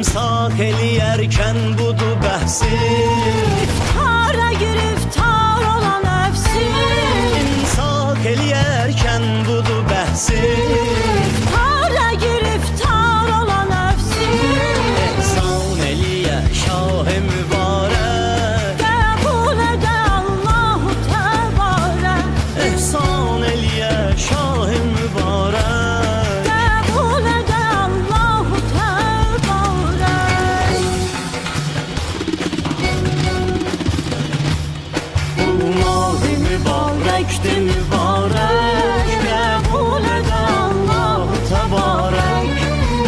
İmsak eləyərkən budur bəhsim, İftara giriftar olan nefsim, İmsak eləyərkən budur bəhsim, İftara giriftar olan nefsim. ehsan eləyə şah-ı mübarək, Qəbul edə Allahu Tebarək, ehsan eləyə şah-ı mübarək. qəbul edə Allahu Tebarək. Bu mah-ı mübarəkdir mübarək, qəbul edə Allahu təbarək.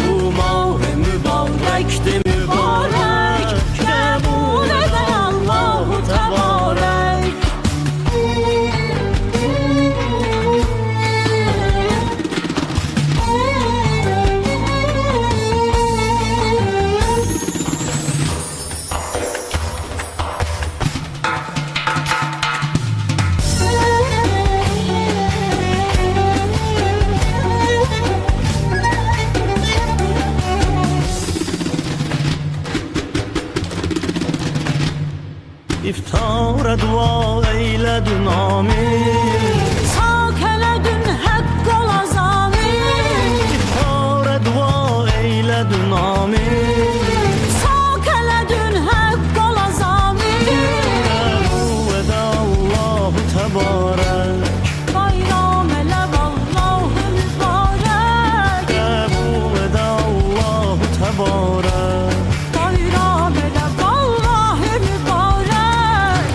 Bu mah-ı mübarəkdir mübarək, qəbul edə Allahu təbarək. İftara dua eylədin amin, Sak elədin həqq ola zamin, İftara dua eylədin amin, Sak elədin həqq ola zamin. qəbul edə Allahu təbarək, Bayram elə vallahu mübarək, qəbul edə Allahu təbarək. bayram elə vallahi mübarək.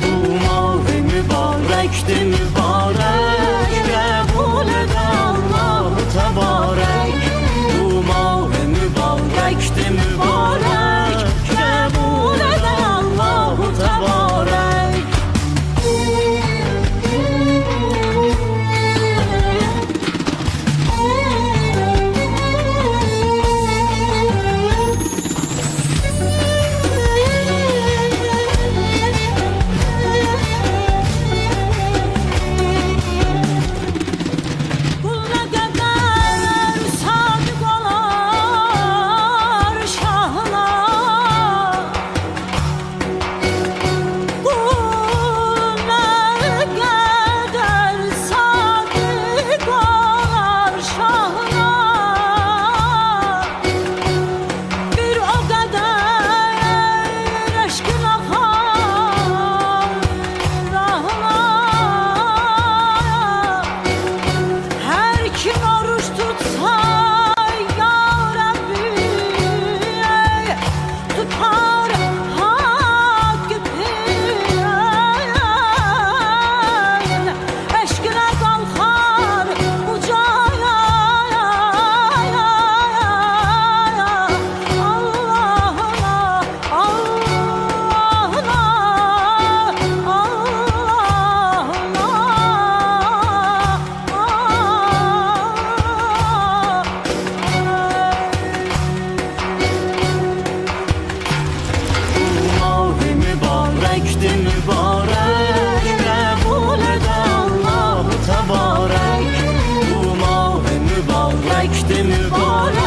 Bu mah-ı mübarəkdir mübarək, qəbul edə Allahu təbarək. Bu mah-ı mübarəkdir mübarək, qəbul edə Allahu təbarək. Qul nə qədər sadiq olar şahına, Qul nə qədər sadiq olar şahına, bir o qədər eşqin axar rahına. Hər kim oruç tutsa ya Rabbi, tutar haqqı peyl, eşqinə qalxar ucaya. Bu mah-ı mübarəkdir mübarək, qəbul edə Allahu təbarək. Bu mah-ı mübarəkdir mübarək,